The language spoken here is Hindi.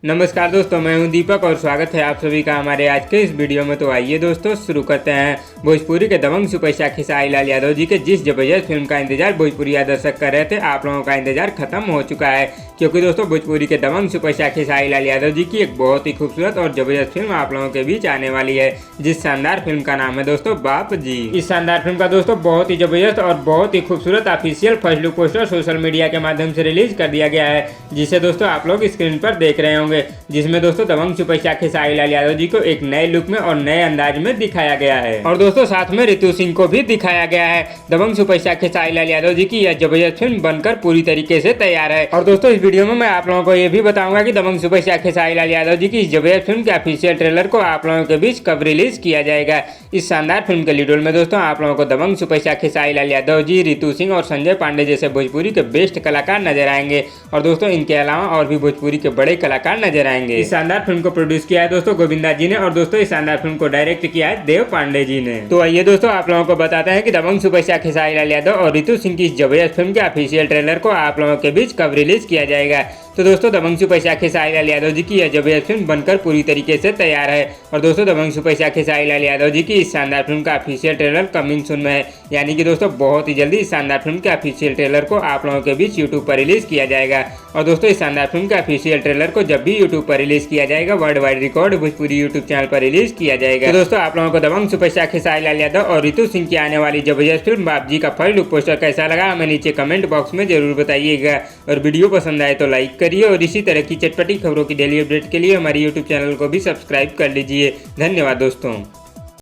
नमस्कार दोस्तों, मैं हूं दीपक और स्वागत है आप सभी का हमारे आज के इस वीडियो में। तो आइए दोस्तों शुरू करते हैं। भोजपुरी के दबंग सुपरस्टार खेसारी लाल यादव जी के जिस जबरदस्त फिल्म का इंतजार भोजपुरिया दर्शक कर रहे थे, आप लोगों का इंतजार खत्म हो चुका है, क्योंकि दोस्तों भोजपुरी के दबंग सुपरस्टार खेसारी लाल यादव जी की एक बहुत ही खूबसूरत और जबरदस्त फिल्म आप लोगों के बीच आने वाली है, जिस शानदार फिल्म का नाम है दोस्तों बाप जी। इस शानदार फिल्म का दोस्तों बहुत ही जबरदस्त और बहुत ही खूबसूरत official first look poster social media के माध्यम से रिलीज कर दिया गया है, जिसे दोस्तों आप लोग स्क्रीन पर देख रहे होंगे, जिसमें दोस्तों दबंग सुपरस्टार खेसारी लाल यादव जी को एक नए लुक में और नए अंदाज में दिखाया गया है। और दोस्तों साथ में रितु सिंह को भी दिखाया गया है। दबंग सुपरस्टार खेसारी लाल यादव जी की यह जबरदस्त फिल्म बनकर पूरी तरीके से तैयार है। और दोस्तों इस वीडियो में मैं आप लोगों को यह भी बताऊंगा कि दबंग सुपरस्टार खेसारी लाल यादव जी की इस जबरदस्त फिल्म के ऑफिशियल ट्रेलर को आप लोगों के बीच कब रिलीज किया जाएगा। इस शानदार फिल्म के लीड रोल में दोस्तों आप लोगों को दबंग सुपरस्टार खेसारी लाल यादव जी, रितु सिंह और संजय पांडे जैसे भोजपुरी के बेस्ट कलाकार नजर आएंगे। और दोस्तों इनके अलावा और भी भोजपुरी के बड़े कलाकार नजर आएंगे। इस शानदार फिल्म को प्रोड्यूस किया है दोस्तों गोविंदा जी ने, और दोस्तों इस शानदार फिल्म को डायरेक्ट किया है देव पांडे जी ने। तो आइए दोस्तों आप लोगों को बताते हैं कि दबंग सुपरस्टार खेसारी लाल यादव और रितु सिंह की इस जबरदस्त फिल्म के ऑफिशियल ट्रेलर को आप लोगों के बीच कब रिलीज किया जाएगा। तो दोस्तों दबंग सुपरस्टार खेसारी लाल यादव जी की यह जबरदस्त फिल्म बनकर पूरी तरीके से तैयार है। और दोस्तों दबंग सुपरस्टार खेसारी लाल यादव जी की इस शानदार फिल्म का ऑफिशियल ट्रेलर कमिंग सून में है, यानी कि दोस्तों बहुत ही जल्दी इस शानदार फिल्म के ऑफिशियल ट्रेलर को आप लोगों के बीच यूट्यूब पर रिलीज किया जाएगा। और दोस्तों इस शानदार फिल्म के ऑफिशियल ट्रेलर को जब भी यूट्यूब पर रिलीज किया जाएगा, world wide record Bhojpuri YouTube channel पर रिलीज किया जाएगा। तो दोस्तों आप लोगों को दबंग सुपरस्टार खेसारी लाल यादव और रितु सिंह की आने वाली जबरदस्त फिल्म बाप जी का फर्स्ट लुक पोस्टर कैसा लगा हमें नीचे कमेंट बॉक्स में जरूर बताइएगा। और वीडियो पसंद आए तो लाइक करिए, और इसी तरह की चटपटी खबरों की डेली अपडेट के लिए हमारे यूट्यूब चैनल को भी सब्सक्राइब कर लीजिए। धन्यवाद दोस्तों।